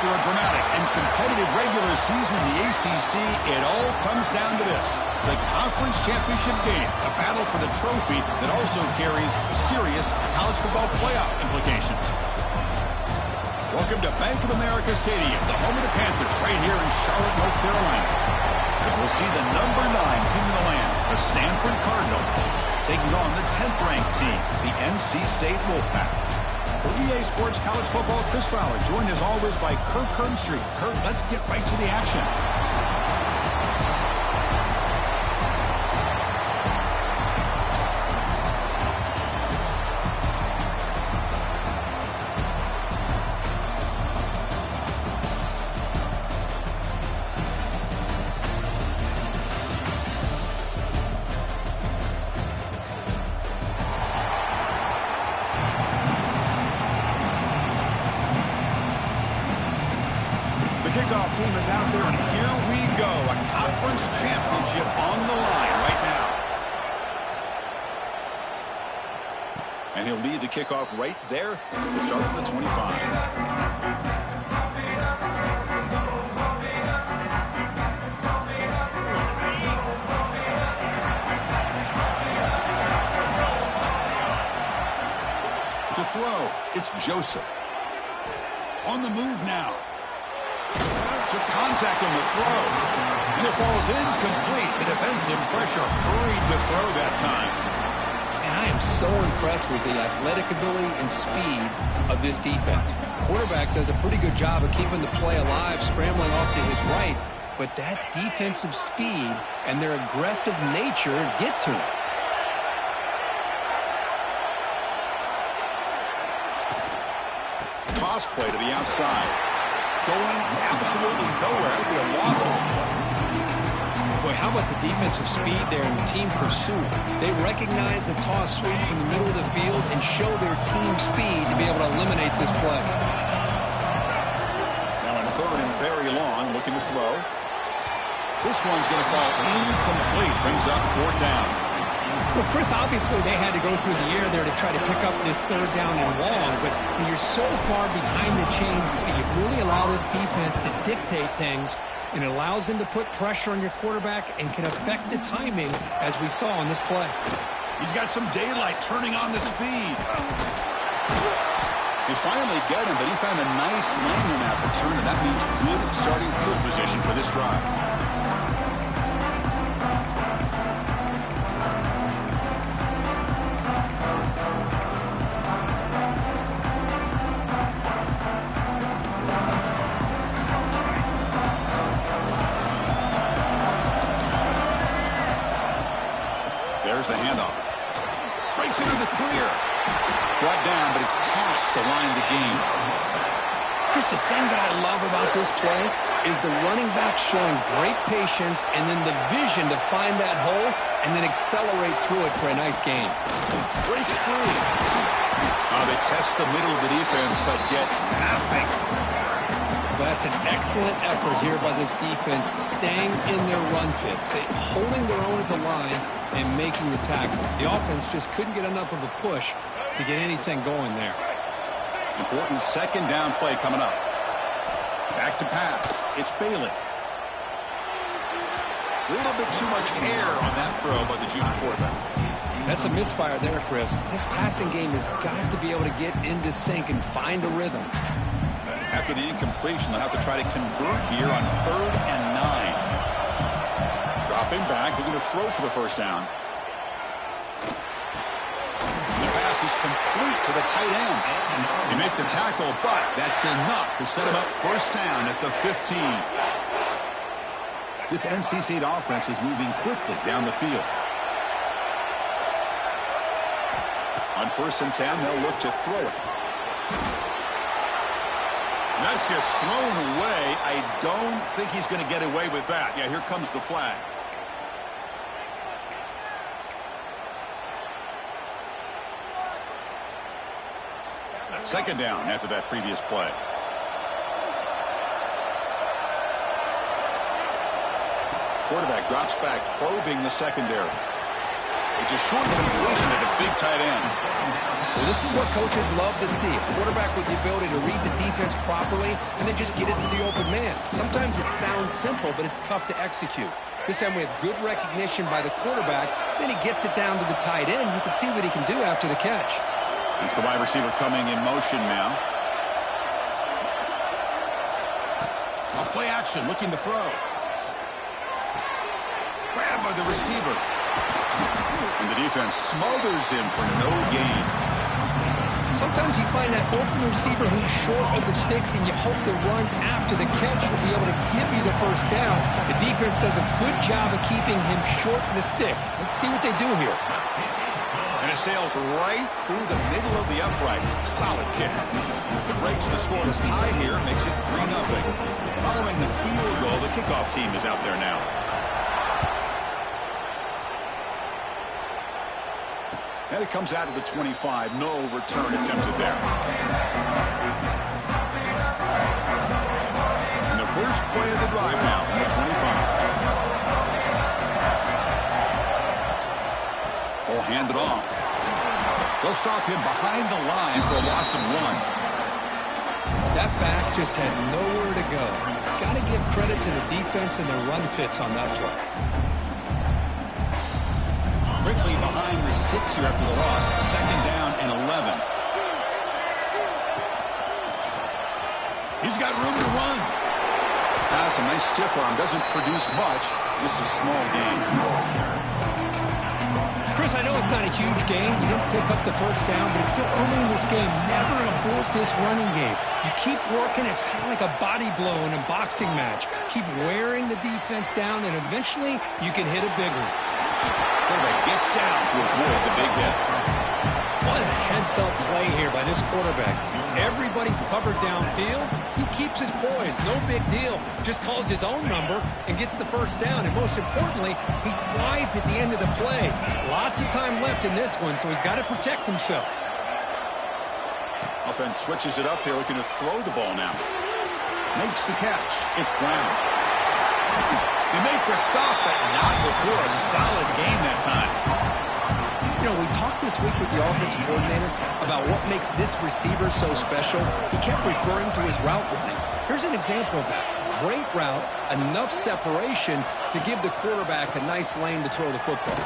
After a dramatic and competitive regular season in the ACC, it all comes down to this: the Conference Championship Game, a battle for the trophy that also carries serious college football playoff implications. Welcome to Bank of America Stadium, the home of the Panthers, right here in Charlotte, North Carolina. As we'll see the number 9 team in the land, the Stanford Cardinal, taking on the 10th-ranked team, the NC State Wolfpack. For EA Sports College Football, Chris Fowler, joined as always by Kirk Herbstreit. Kirk, let's get right to the action. Kickoff team is out there, and here we go. A conference championship on the line right now. And he'll lead the kickoff right there to start at the 25. To throw, it's Joseph. On the move now. To contact on the throw, and it falls incomplete. The defensive pressure hurried to throw that time. And I am so impressed with the athletic ability and speed of this defense. Quarterback does a pretty good job of keeping the play alive, scrambling off to his right, but that defensive speed and their aggressive nature get to him. Toss play to the outside. Going absolutely nowhere. That would be a loss of the play. Boy, how about the defensive speed there and the team pursuit? They recognize the toss sweep from the middle of the field and show their team speed to be able to eliminate this play. Now in third and very long, looking to throw. This one's going to fall incomplete. Brings up fourth down. Well, Chris, obviously they had to go through the air there to try to pick up this third down and long, but when you're so far behind the chains, you really allow this defense to dictate things, and it allows them to put pressure on your quarterback and can affect the timing, as we saw on this play. He's got some daylight turning on the speed. They finally get him, but he found a nice lane in that return, and that means good starting field position for this drive. There's the handoff. Breaks into the clear. Brought down, but he's past the line of the game. Chris, the thing that I love about this play is the running back showing great patience and then the vision to find that hole and then accelerate through it for a nice gain. Breaks free. They test the middle of the defense, but get nothing. That's an excellent effort here by this defense, staying in their run fits, holding their own at the line and making the tackle. The offense just couldn't get enough of a push to get anything going there. Important second down play coming up. Back to pass. It's Bailey. A little bit too much air on that throw by the junior quarterback. That's a misfire there, Chris. This passing game has got to be able to get into sync and find a rhythm. After the incompletion, they'll have to try to convert here on 3rd and 9. Dropping back, looking to throw for the first down. The pass is complete to the tight end. They make the tackle, but that's enough to set him up first down at the 15. This NC State offense is moving quickly down the field. On 1st and 10, they'll look to throw it. That's just thrown away. I don't think he's going to get away with that. Yeah, here comes the flag. Second down after that previous play. Quarterback drops back, probing the secondary. It's a short completion at the big tight end. Well, this is what coaches love to see. A quarterback with the ability to read the defense properly and then just get it to the open man. Sometimes it sounds simple, but it's tough to execute. This time we have good recognition by the quarterback. Then he gets it down to the tight end. You can see what he can do after the catch. It's the wide receiver coming in motion now. Off play action, looking to throw. Grabbed by the receiver. And the defense smothers him for no gain. Sometimes you find that open receiver who's short of the sticks, and you hope the run after the catch will be able to give you the first down. The defense does a good job of keeping him short of the sticks. Let's see what they do here. And it sails right through the middle of the uprights. Solid kick. It breaks the scoreless tie here, makes it 3-0. Following the field goal, the kickoff team is out there now. And it comes out of the 25. No return attempted there. And the first play of the drive now from the 25. Ball handed off. They'll stop him behind the line for a loss of 1. That back just had nowhere to go. Got to give credit to the defense and their run fits on that play. Quickly behind the sticks here after the loss. 2nd down and 11. He's got room to run. That's a nice stiff arm. Doesn't produce much. Just a small gain. Chris, I know it's not a huge gain. You didn't pick up the first down, but it's still early in this game. Never abort this running game. You keep working. It's kind of like a body blow in a boxing match. Keep wearing the defense down, and eventually you can hit a big one. Quarterback gets down to avoid the big hit. What a heads-up play here by this quarterback. Everybody's covered downfield. He keeps his poise. No big deal. Just calls his own number and gets the first down. And most importantly, he slides at the end of the play. Lots of time left in this one, so he's got to protect himself. Offense switches it up here, looking to throw the ball now. Makes the catch. It's Brown. They make the stop, but not before a solid game that time. You know, we talked this week with the offensive coordinator about what makes this receiver so special. He kept referring to his route running. Here's an example of that. Great route, enough separation to give the quarterback a nice lane to throw the football.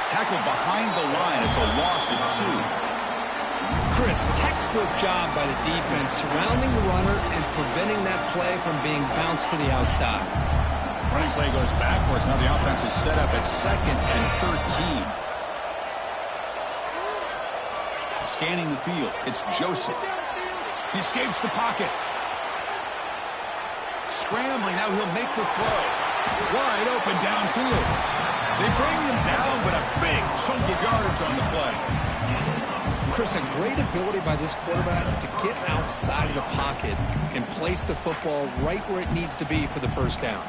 Tackled behind the line. It's a loss of 2. Chris, textbook job by the defense surrounding the runner and preventing that play from being bounced to the outside. Running play goes backwards. Now the offense is set up at 2nd and 13. Scanning the field. It's Joseph. He escapes the pocket. Scrambling. Now he'll make the throw. Wide open downfield. They bring him down, but a big chunk of yardage on the play. Chris, a great ability by this quarterback to get outside of the pocket and place the football right where it needs to be for the first down.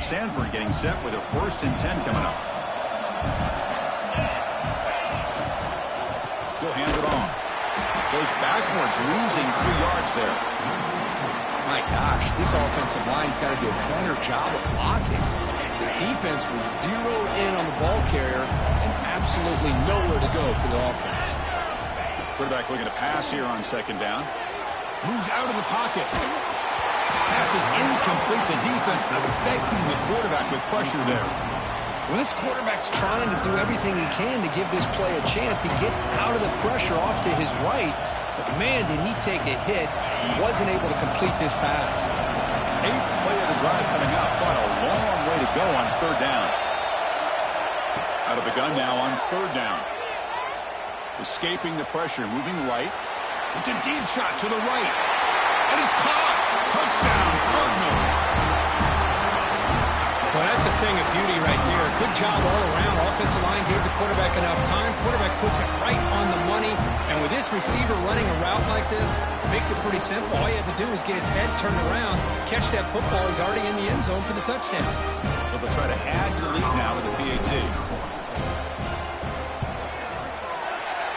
Stanford getting set with a 1st and 10 coming up. He'll hand it off. Goes backwards, losing 3 yards there. My gosh, this offensive line's got to do a better job of blocking. The defense was zeroed in on the ball carrier and absolutely nowhere to go for the offense. Quarterback looking to pass here on 2nd down. Moves out of the pocket. Pass is incomplete. The defense affecting the quarterback with pressure there. Well, this quarterback's trying to do everything he can to give this play a chance. He gets out of the pressure off to his right. But, man, did he take a hit. He wasn't able to complete this pass. 8th play of the drive coming up, but a long way to go on 3rd down. Out of the gun now on 3rd down. Escaping the pressure, moving right. It's a deep shot to the right. And it's caught. Touchdown, Cardinal. Well, that's a thing of beauty right there. Good job all around. Offensive line gave the quarterback enough time. Quarterback puts it right on the money. And with this receiver running a route like this, it makes it pretty simple. All you have to do is get his head turned around, catch that football. He's already in the end zone for the touchdown. So they'll try to add to the lead now with the PAT.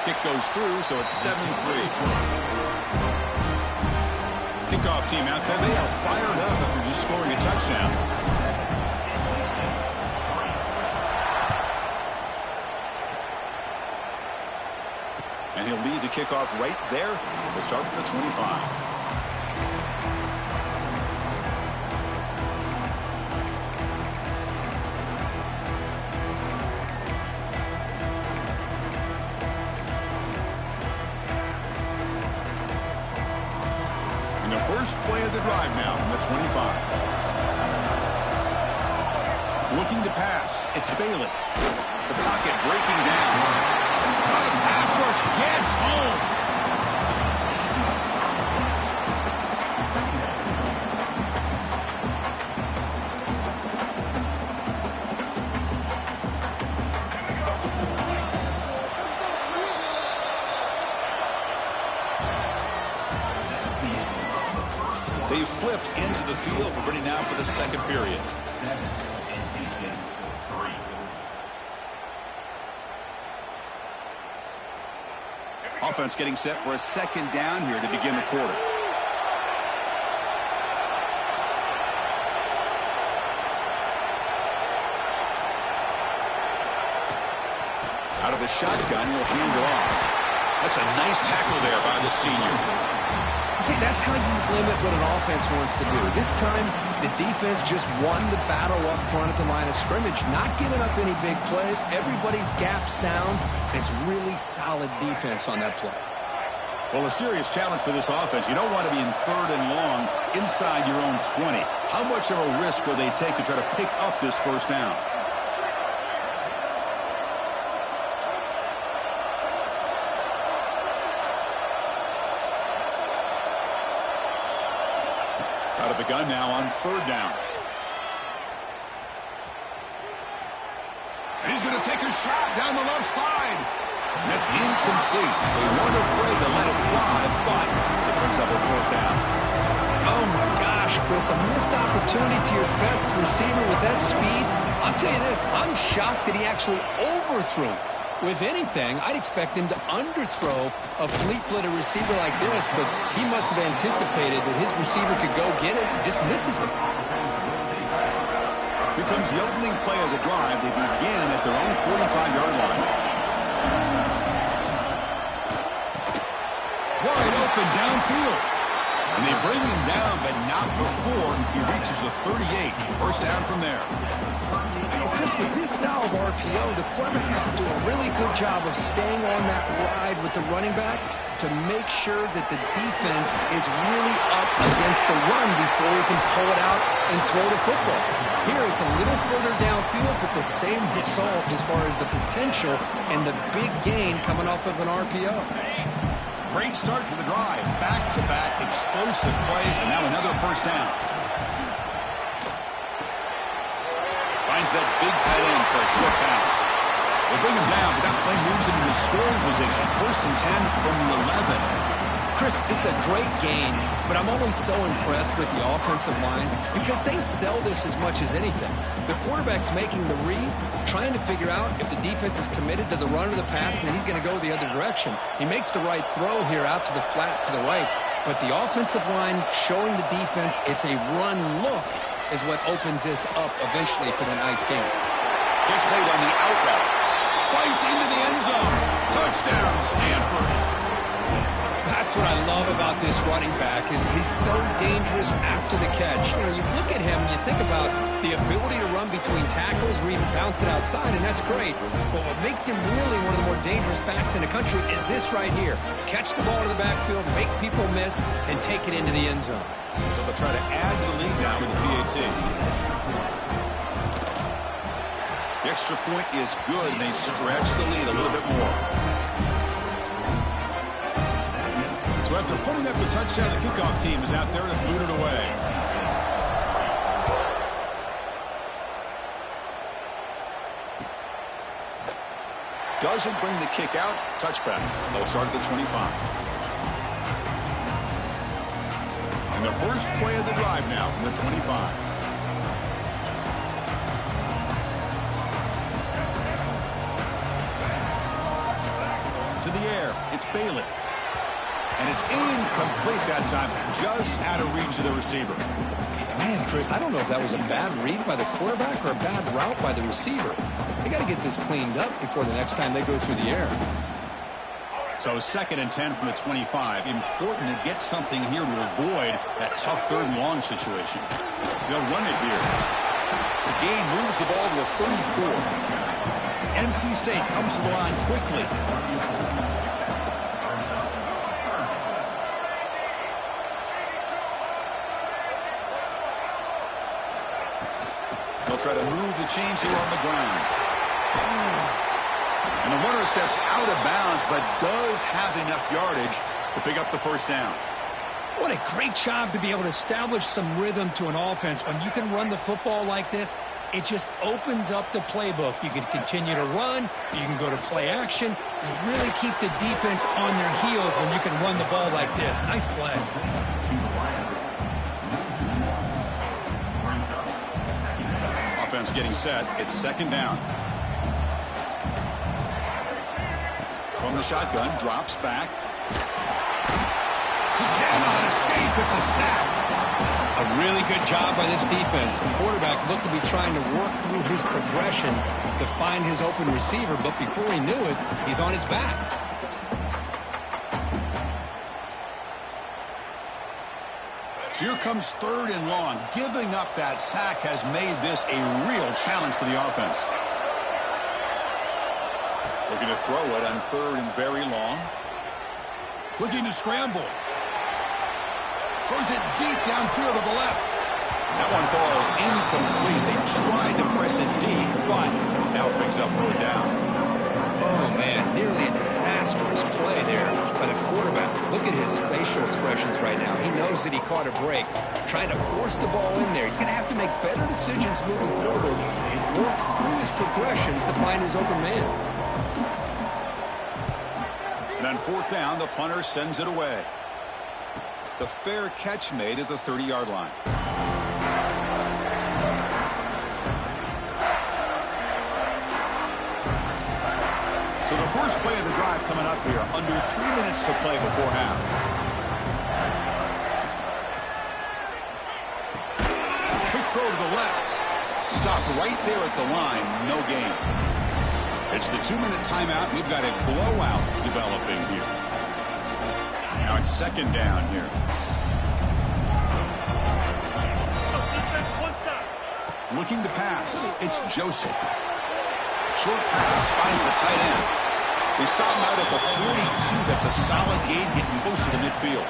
Kick goes through, so it's 7-3. Kickoff team out there, they are fired up after just scoring a touchdown. And he'll lead the kickoff right there at the start of the 25. First play of the drive now from the 25. Looking to pass. It's Bailey. The pocket breaking down. The pass rush gets home. They flipped into the field. We're ready now for the second period. Offense getting set for a second down here to begin the quarter. Out of the shotgun, he'll hand it off. That's a nice tackle there by the senior. See, that's how you limit what an offense wants to do. This time, the defense just won the battle up front at the line of scrimmage, not giving up any big plays. Everybody's gap sound. It's really solid defense on that play. Well, a serious challenge for this offense. You don't want to be in third and long inside your own 20. How much of a risk will they take to try to pick up this first down? Out of the gun now on third down. And he's going to take a shot down the left side. And that's incomplete. They weren't afraid to let it fly, but it brings up a fourth down. Oh, my gosh, Chris, a missed opportunity to your best receiver with that speed. I'll tell you this, I'm shocked that he actually overthrew. If anything, I'd expect him to underthrow a fleet-footed receiver like this, but he must have anticipated that his receiver could go get it and just misses it. Here comes the opening play of the drive. They begin at their own 45-yard line. Wide open downfield. And they bring him down, but not before he reaches the 38. First down from there. Well, Chris, with this style of RPO, the quarterback has to do a really good job of staying on that ride with the running back to make sure that the defense is really up against the run before he can pull it out and throw the football. Here, it's a little further downfield, but the same result as far as the potential and the big gain coming off of an RPO. Great start to the drive. Back-to-back explosive plays, and now another first down. Finds that big tight end for a short pass. They bring him down, but that play moves him into scoring position. First and 10 from the 11. Chris, this is a great game, but I'm always so impressed with the offensive line because they sell this as much as anything. The quarterback's making the read, trying to figure out if the defense is committed to the run or the pass, and then he's going to go the other direction. He makes the right throw here out to the flat to the right, but the offensive line showing the defense it's a run look is what opens this up eventually for the nice game. Gets made on the out route. Fights into the end zone. Touchdown, Stanford. That's what I love about this running back is he's so dangerous after the catch. You know, you look at him and you think about the ability to run between tackles or even bounce it outside, and that's great. But what makes him really one of the more dangerous backs in the country is this right here. Catch the ball to the backfield, make people miss, and take it into the end zone. They'll try to add to the lead now with the PAT. The extra point is good, and they stretch the lead a little bit more. So after putting up the touchdown, the kickoff team is out there to boot it away. Doesn't bring the kick out. Touchback. They'll start at the 25. And the first play of the drive now from the 25. To the air. It's Bailey. And it's incomplete that time, just out of reach of the receiver. Man, Chris, I don't know if that was a bad read by the quarterback or a bad route by the receiver. They got to get this cleaned up before the next time they go through the air. So 2nd and 10 from the 25. Important to get something here to avoid that tough 3rd and long situation. They'll run it here. The gain moves the ball to the 34. NC State comes to the line quickly. They'll try to move the chains here on the ground. And the runner steps out of bounds, but does have enough yardage to pick up the 1st down. What a great job to be able to establish some rhythm to an offense. When you can run the football like this, it just opens up the playbook. You can continue to run, you can go to play action, and really keep the defense on their heels when you can run the ball like this. Nice play. Offense getting set. It's 2nd down. From the shotgun, drops back. He cannot escape. It's a sack. A really good job by this defense. The quarterback looked to be trying to work through his progressions to find his open receiver, but before he knew it, he's on his back. So here comes 3rd and long. Giving up that sack has made this a real challenge for the offense. Looking to throw it on 3rd and very long. Looking to scramble. Throws it deep downfield to the left. That one falls incomplete. They tried to press it deep, but now it picks up 4th down. Oh, man, nearly a disastrous play there by the quarterback. Look at his facial expressions right now. He knows that he caught a break, trying to force the ball in there. He's going to have to make better decisions moving forward and work through his progressions to find his open man. And on 4th down, the punter sends it away. The fair catch made at the 30-yard line. So the first play of the drive coming up here. Under 3 minutes to play before half. Quick throw to the left. Stop right there at the line. No gain. It's the 2-minute timeout. We've got a blowout developing here. Now it's 2nd down here. Looking to pass. It's Joseph. Short pass finds the tight end. They stop him out at the 42. That's a solid gain, getting closer to midfield.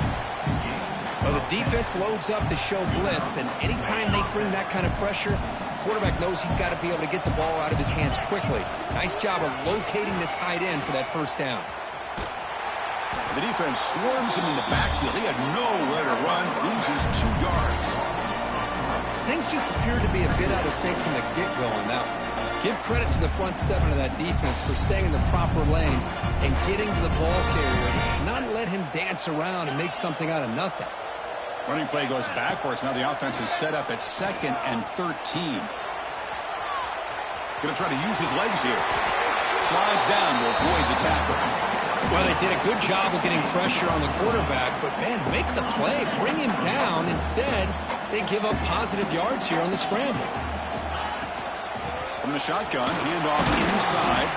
Well, the defense loads up to show blitz, and anytime they bring that kind of pressure, the quarterback knows he's got to be able to get the ball out of his hands quickly. Nice job of locating the tight end for that 1st down. The defense swarms him in the backfield. He had nowhere to run, loses 2 yards. Things just appeared to be a bit out of sync from the get-go on that one. Give credit to the front 7 of that defense for staying in the proper lanes and getting to the ball carrier, not let him dance around and make something out of nothing. Running play goes backwards. Now the offense is set up at 2nd and 13. Going to try to use his legs here. Slides down to avoid the tackle. Well, they did a good job of getting pressure on the quarterback, but, man, make the play, bring him down. Instead, they give up positive yards here on the scramble. From the shotgun, handoff inside.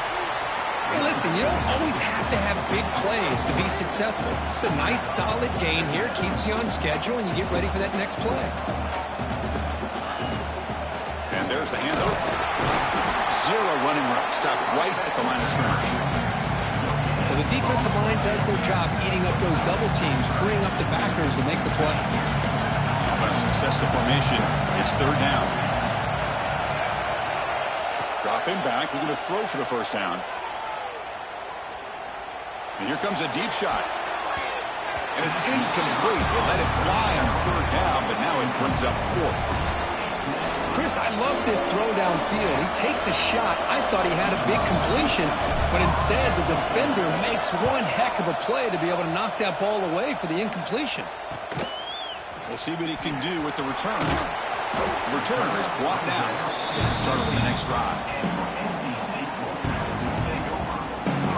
Hey, listen, you don't always have to have big plays to be successful. It's a nice, solid gain here, keeps you on schedule, and you get ready for that next play. And there's the handoff. 0 running route. Stop right at the line of scrimmage. Well, the defensive line does their job eating up those double teams, freeing up the backers to make the play. Offense success the formation. It's 3rd down. Dropping back. Looking to throw for the 1st down. And here comes a deep shot. And it's incomplete. They let it fly on 3rd down, but now it brings up 4th. Chris, I love this throw downfield. He takes a shot. I thought he had a big completion, but instead the defender makes one heck of a play to be able to knock that ball away for the incompletion. We'll see what he can do with the return. The returner is brought down. Gets a start on the next drive.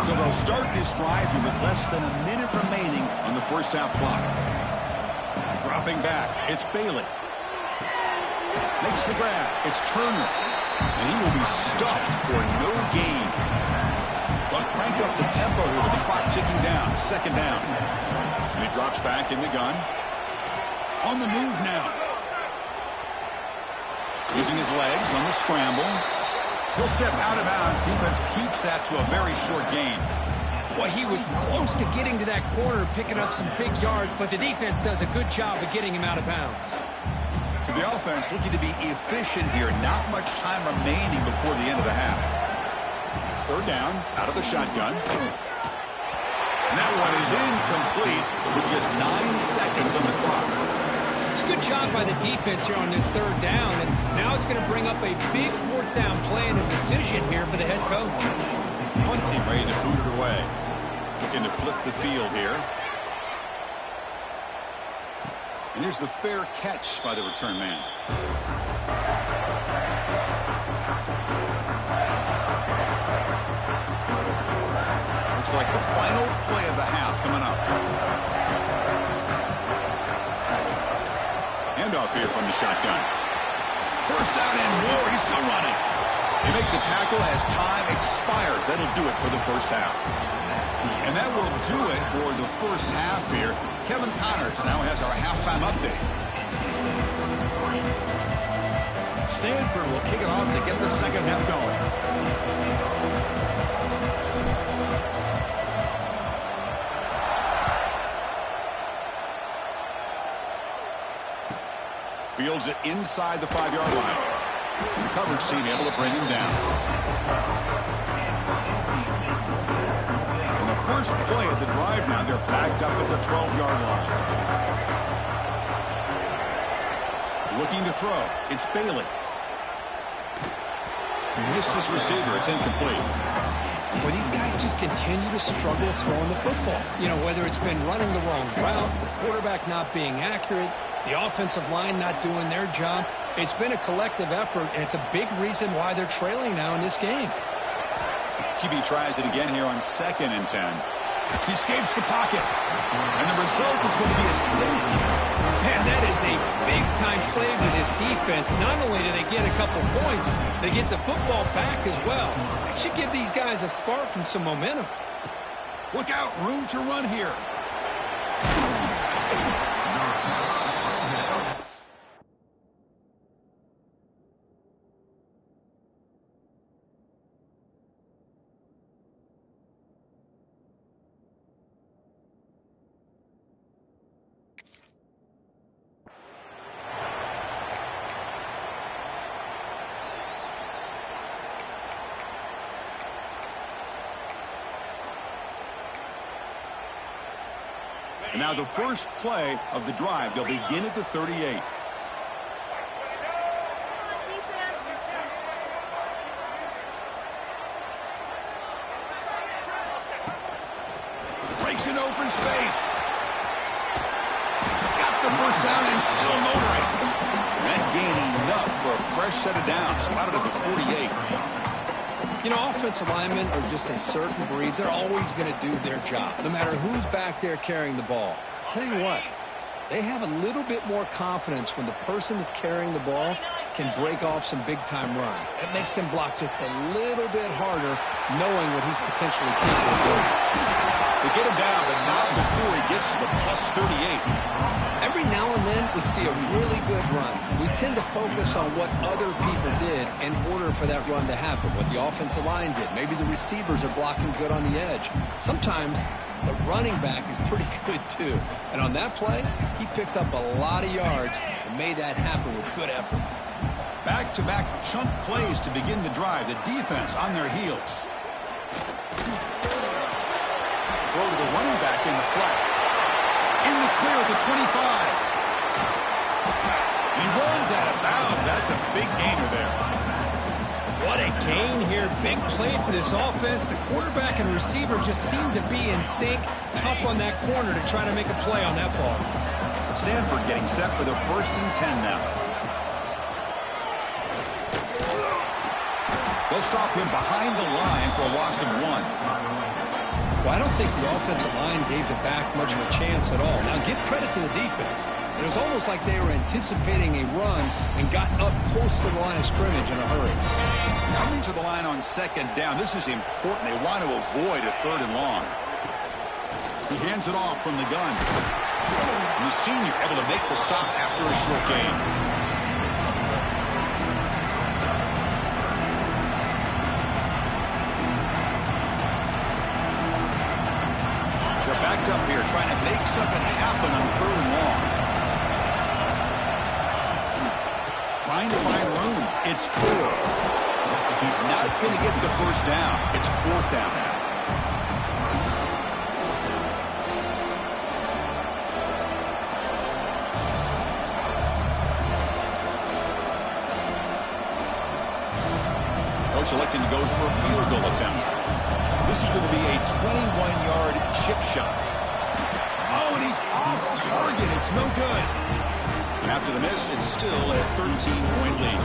So they'll start this drive here with less than a minute remaining on the first half clock. Dropping back, it's Bailey. Makes the grab, it's Turner. And he will be stuffed for no gain. They'll crank up the tempo here with the clock ticking down. Second down. And he drops back in the gun. On the move now. Using his legs on the scramble. He'll step out of bounds. Defense keeps that to a very short gain. Well, he was close to getting to that corner, picking up some big yards, but the defense does a good job of getting him out of bounds. To the offense, looking to be efficient here. Not much time remaining before the end of the half. Third down, out of the shotgun. And that one is incomplete with just 9 seconds on the clock. It's a good job by the defense here on this third down, and now it's going to bring up a big fourth down play and a decision here for the head coach. Punt team ready to boot it away. Looking to flip the field here. And here's the fair catch by the return man. Looks like the final play of the half coming up. Handoff here from the shotgun. First down and more. He's still running. They make the tackle as time expires. That'll do it for the first half. And that will do it for the first half here. Kevin Connors now has our halftime update. Stanford will kick it off to get the second half going. Fields it inside the 5-yard line. The coverage team able to bring him down. And the first play of the drive now, they're backed up at the 12-yard line. Looking to throw. It's Bailey. He missed his receiver. It's incomplete. Well, these guys just continue to struggle throwing the football. You know, whether it's been running the wrong route, the quarterback not being accurate, the offensive line not doing their job. It's been a collective effort, and it's a big reason why they're trailing now in this game. QB tries it again here on 2nd and 10. He escapes the pocket, and the result is going to be a sack. Man, that is a big-time play with this defense. Not only do they get a couple points, they get the football back as well. It should give these guys a spark and some momentum. Look out, room to run here. And now the first play of the drive. They'll begin at the 38. Breaks an open space. Got the first down and still motoring. That gained enough for a fresh set of downs. Spotted at the 48. You know, offensive linemen are just a certain breed. They're always going to do their job, no matter who's back there carrying the ball. I tell you what, they have a little bit more confidence when the person that's carrying the ball can break off some big-time runs. It makes them block just a little bit harder, knowing what he's potentially capable of doing. They get him down, but not before he gets to the plus 38. Every now and then, we see a really good run. We tend to focus on what other people did in order for that run to happen, what the offensive line did. Maybe the receivers are blocking good on the edge. Sometimes the running back is pretty good, too. And on that play, he picked up a lot of yards and made that happen with good effort. Back-to-back chunk plays to begin the drive. The defense on their heels. Throw to the running back in the flat. In the clear at the 25. He runs out of bounds. That's a big gainer there. What a gain here. Big play for this offense. The quarterback and receiver just seem to be in sync. Tough on that corner to try to make a play on that ball. Stanford getting set for the 1st and 10 now. They'll stop him behind the line for a loss of 1. Well, I don't think the offensive line gave the back much of a chance at all. Now, give credit to the defense. It was almost like they were anticipating a run and got up close to the line of scrimmage in a hurry. Coming to the line on second down, this is important. They want to avoid a third and long. He hands it off from the gun. And the senior able to make the stop after a short gain. Backed up here, trying to make something happen on third and long. Trying to find room. It's 4. He's not going to get the first down. It's 4th down now. Coach electing to go for a field goal attempt. This is going to be a 21-yard chip shot. Oh, and he's off target. It's no good. And after the miss, it's still a 13-point lead.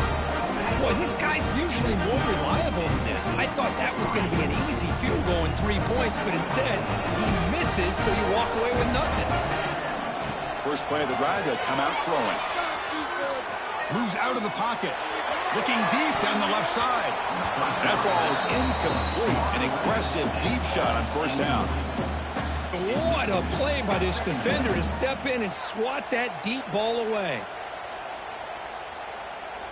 Boy, this guy's usually more reliable than this. I thought that was going to be an easy field goal in 3 points, but instead, he misses, so you walk away with nothing. First play of the drive, they'll come out throwing. Moves out of the pocket. Looking deep down the left side. That ball is incomplete. An aggressive deep shot on first down. What a play by this defender to step in and swat that deep ball away.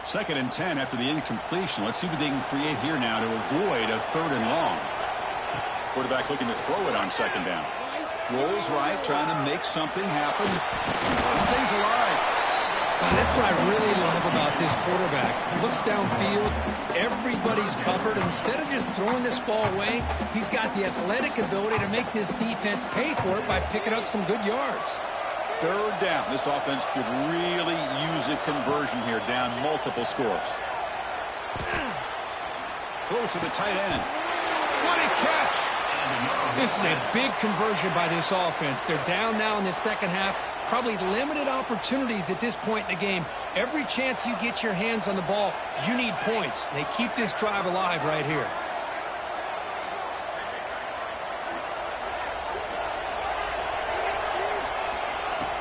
2nd and 10 after the incompletion. Let's see what they can create here now to avoid a third and long. Quarterback looking to throw it on second down. Rolls right, trying to make something happen. Stays alive. That's what I really love about this quarterback. He looks downfield, everybody's covered. Instead of just throwing this ball away, he's got the athletic ability to make this defense pay for it by picking up some good yards. 3rd down. This offense could really use a conversion here, down multiple scores. Close to the tight end. What a catch! This is a big conversion by this offense. They're down now in the second half. Probably limited opportunities at this point in the game. Every chance you get your hands on the ball, you need points. They keep this drive alive right here.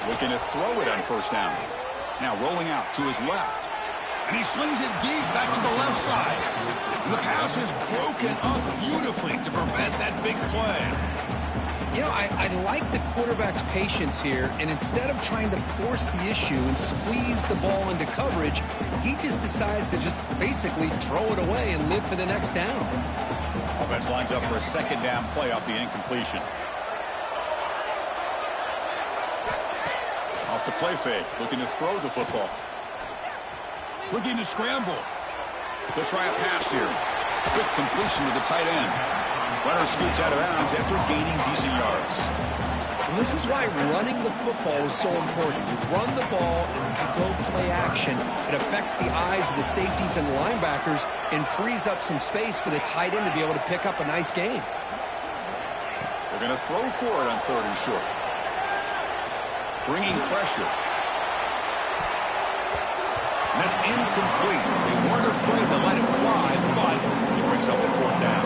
Looking to throw it on first down. Now rolling out to his left. And he slings it deep back to the left side. And the pass is broken up beautifully to prevent that big play. You know, I like the quarterback's patience here, and instead of trying to force the issue and squeeze the ball into coverage, he just decides to just basically throw it away and live for the next down. Offense lines up for a second down play off the incompletion. Off the play fake, looking to throw the football. Looking to scramble. They'll try a pass here. Quick completion to the tight end. Runner scoots out of bounds after gaining decent yards. Well, this is why running the football is so important. You run the ball and then you go play action. It affects the eyes of the safeties and the linebackers and frees up some space for the tight end to be able to pick up a nice gain. They're going to throw for it on 3rd and short. Bringing pressure. And that's incomplete. They weren't afraid to let it fly, but it brings up the 4th down.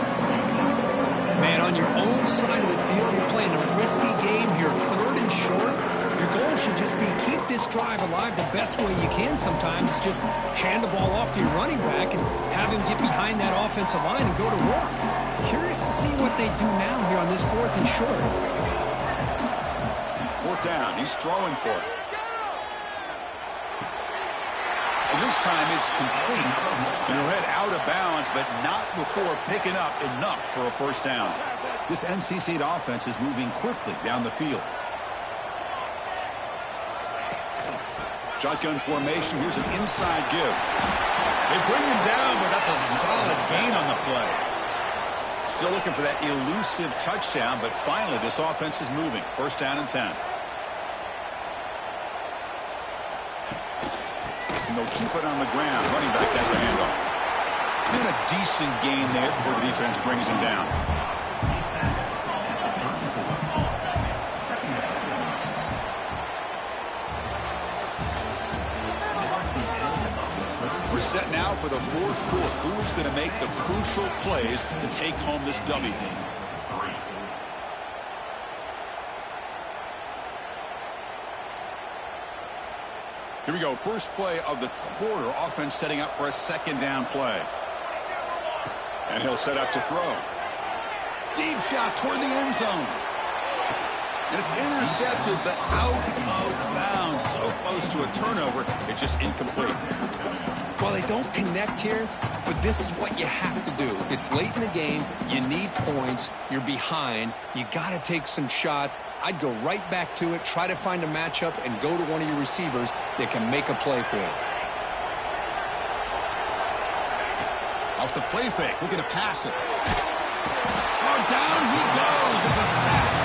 Man, on your own side of the field, you're playing a risky game here. 3rd and short. Your goal should just be keep this drive alive the best way you can sometimes. Just hand the ball off to your running back and have him get behind that offensive line and go to work. Curious to see what they do now here on this 4th and short. 4th down. He's throwing for it. And this time it's complete. And he'll head out of bounds, but not before picking up enough for a first down. This NC State offense is moving quickly down the field. Shotgun formation. Here's an inside give. They bring him down, but that's a solid gain on the play. Still looking for that elusive touchdown, but finally this offense is moving. First down and 10. And they'll keep it on the ground. Running back has the handoff. And a decent gain there before the defense brings him down. We're set now for the 4th quarter. Who is going to make the crucial plays to take home this W? Here we go. First play of the quarter. Offense setting up for a second down play. And he'll set up to throw. Deep shot toward the end zone. And it's intercepted, but out of bounds. So close to a turnover, it's just incomplete. Well, they don't connect here, but this is what you have to do. It's late in the game. You need points. You're behind. You got to take some shots. I'd go right back to it, try to find a matchup, and go to one of your receivers that can make a play for you. Off the play fake, looking to pass it. Oh, down he goes. It's a sack.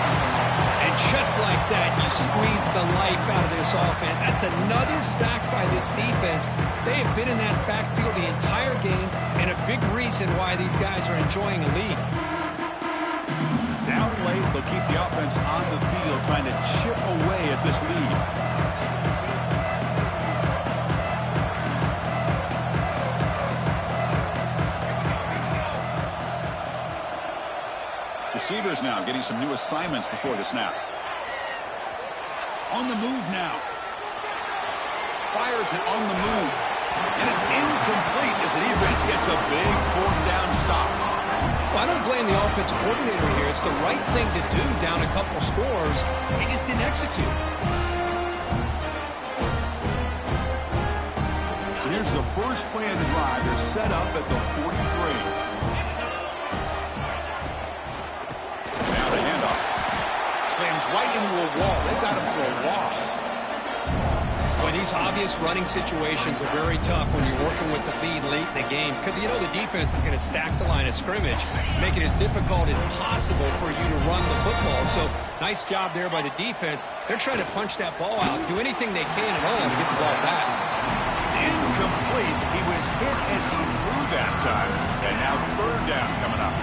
And just like that, you squeeze the life out of this offense. That's another sack by this defense. They have been in that backfield the entire game, and a big reason why these guys are enjoying a lead. Down late, they'll keep the offense on the field, trying to chip away at this lead. Receivers now getting some new assignments before the snap. On the move now. Fires it on the move. And it's incomplete as the defense gets a big fourth down stop. Well, I don't blame the offensive coordinator here. It's the right thing to do down a couple scores. He just didn't execute. So here's the first play of the drive. They're set up at the 43. Slams right into a wall. They've got him for a loss. Well, these obvious running situations are very tough when you're working with the lead late in the game because you know the defense is going to stack the line of scrimmage, make it as difficult as possible for you to run the football. So nice job there by the defense. They're trying to punch that ball out, do anything they can at all to get the ball back. It's incomplete. He was hit as he threw that time. And now third down coming up.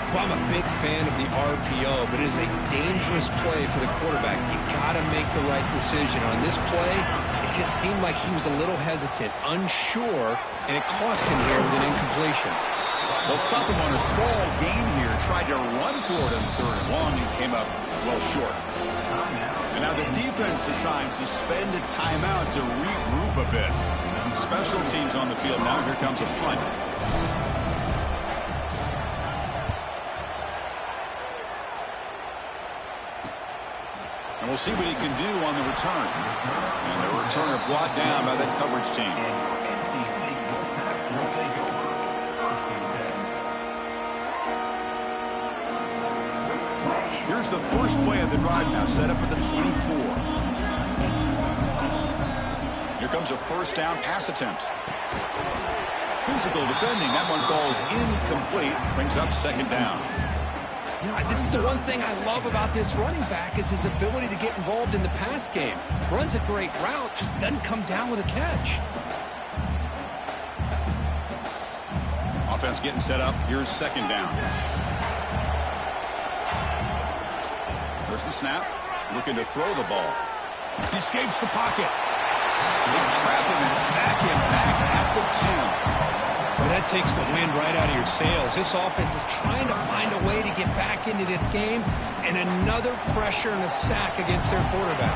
Well, I'm a big fan of the RPO, but it is a dangerous play for the quarterback. You got to make the right decision. On this play, it just seemed like he was a little hesitant, unsure, and it cost him here with an incompletion. They'll stop him on a small gain here. Tried to run for it on third and long and came up well short. And now the defense decides to spend a timeout to regroup a bit. Special teams on the field now. Here comes a punt. And we'll see what he can do on the return. And the returner brought down by that coverage team. Here's the first play of the drive now, set up at the 24. Here comes a first down pass attempt. Physical defending. That one falls incomplete. Brings up second down. You know, this is the one thing I love about this running back is his ability to get involved in the pass game. Runs a great route, just doesn't come down with a catch. Offense getting set up. Here's second down. There's the snap. Looking to throw the ball. He escapes the pocket. They trap him and sack him back at the 10. Well, that takes the wind right out of your sails. This offense is trying to find a way to get back into this game, and another pressure and a sack against their quarterback.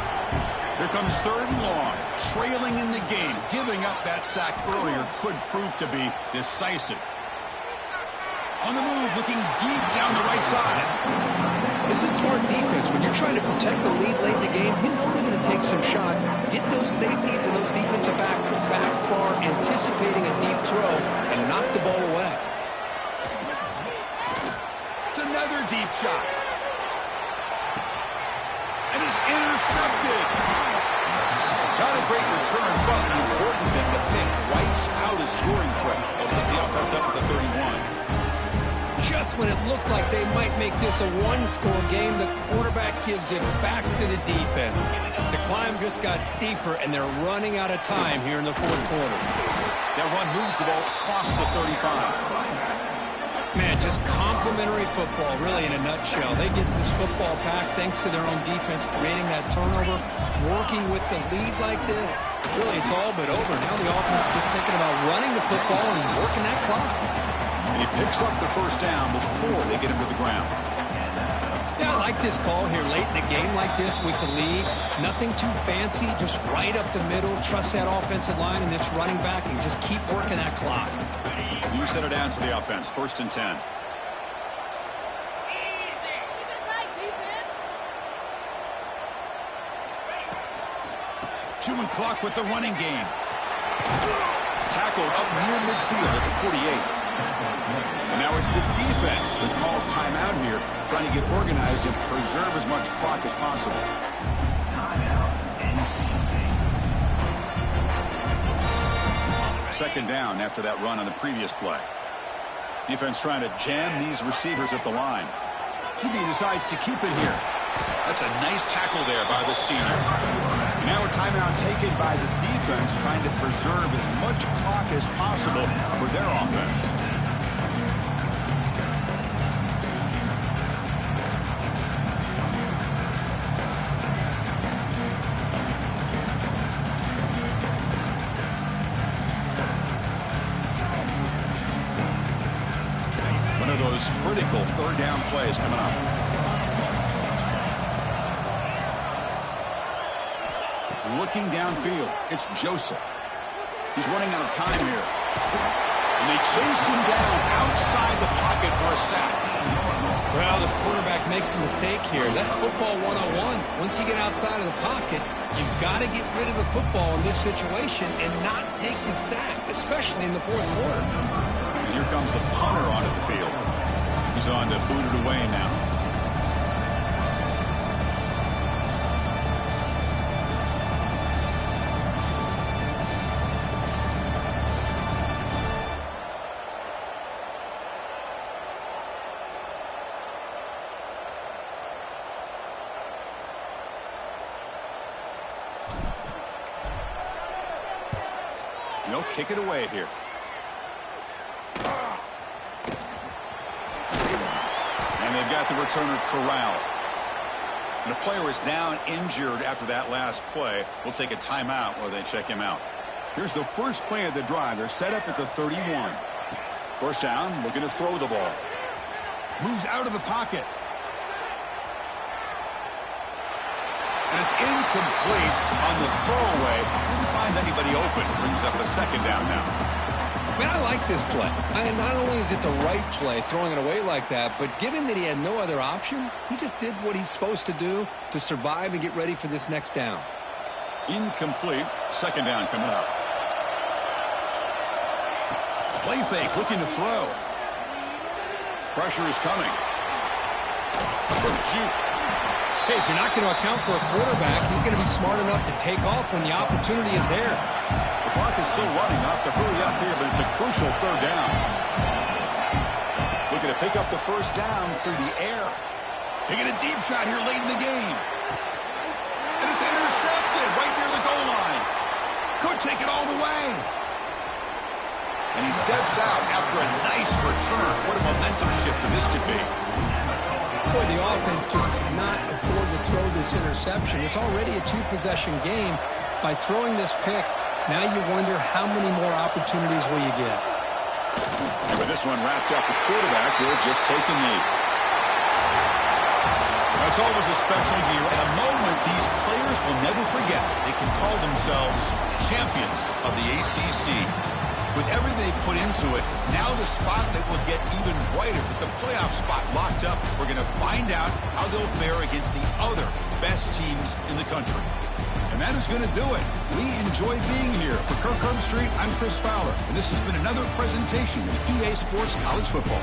Here comes third and long, trailing in the game. Giving up that sack earlier could prove to be decisive. On the move, looking deep down the right side. This is smart defense. When you're trying to protect the lead late in the game, you know they're going to take some shots, get those safeties and those defensive backs back far, anticipating a deep throw, and knock the ball away. It's another deep shot. And he's intercepted. Not a great return, but the important thing, the pick wipes out a scoring threat. They'll set the offense up at the 31. Just when it looked like they might make this a one-score game, the quarterback gives it back to the defense. The climb just got steeper, and they're running out of time here in the fourth quarter. That run moves the ball across the 35. Man, just complimentary football, really, in a nutshell. They get this football back thanks to their own defense, creating that turnover, working with the lead like this. Really, it's all but over. Now the offense is just thinking about running the football and working that clock. And he picks up the first down before they get him to the ground. Yeah, I like this call here late in the game like this with the lead. Nothing too fancy, just right up the middle. Trust that offensive line and this running back and just keep working that clock. You set it down to the offense. 1st and 10. Chewing clock with the running game. Tackled up near midfield at the 48. And now it's the defense that calls timeout here, trying to get organized and preserve as much clock as possible. Second down after that run on the previous play. Defense trying to jam these receivers at the line. QB decides to keep it here. That's a nice tackle there by the senior. And now a timeout taken by the defense, trying to preserve as much clock as possible for their offense. One of those critical 3rd down plays coming up. Looking downfield, it's Joseph. He's running out of time here. And they chase him down outside the pocket for a sack. Well, the quarterback makes a mistake here. That's football 101. Once you get outside of the pocket, you've got to get rid of the football in this situation and not take the sack, especially in the 4th quarter. And here comes the punter onto the field. He's on to boot it away now. They'll kick it away here. And they've got the returner corralled. And the player is down injured after that last play. We'll take a timeout while they check him out. Here's the first play of the drive. They're set up at the 31. First down, looking to throw the ball. Moves out of the pocket. And it's incomplete on the throwaway. Didn't find anybody open. Brings up a 2nd down now. Man, I like this play. Not only is it the right play, throwing it away like that, but given that he had no other option, he just did what he's supposed to do to survive and get ready for this next down. Incomplete. 2nd down coming up. Play fake, looking to throw. Pressure is coming. Juke. Hey, if you're not going to account for a quarterback, he's going to be smart enough to take off when the opportunity is there. The clock is still running. Off to hurry up here, but it's a crucial 3rd down. Looking to pick up the 1st down through the air. Taking a deep shot here late in the game. And it's intercepted right near the goal line. Could take it all the way. And he steps out after a nice return. What a momentum shifter this could be. Boy, the offense just cannot afford to throw this interception. It's already a 2-possession game. By throwing this pick, now you wonder how many more opportunities will you get. And with this one wrapped up, the quarterback will just take the knee. It's always a special year and a moment these players will never forget. They can call themselves champions of the ACC. With everything they put into it, now the spotlight will get even brighter. With the playoff spot locked up, we're going to find out how they'll fare against the other best teams in the country. And that is going to do it. We enjoy being here. For Kirk Herbstreit, I'm Chris Fowler, and this has been another presentation of EA Sports College Football.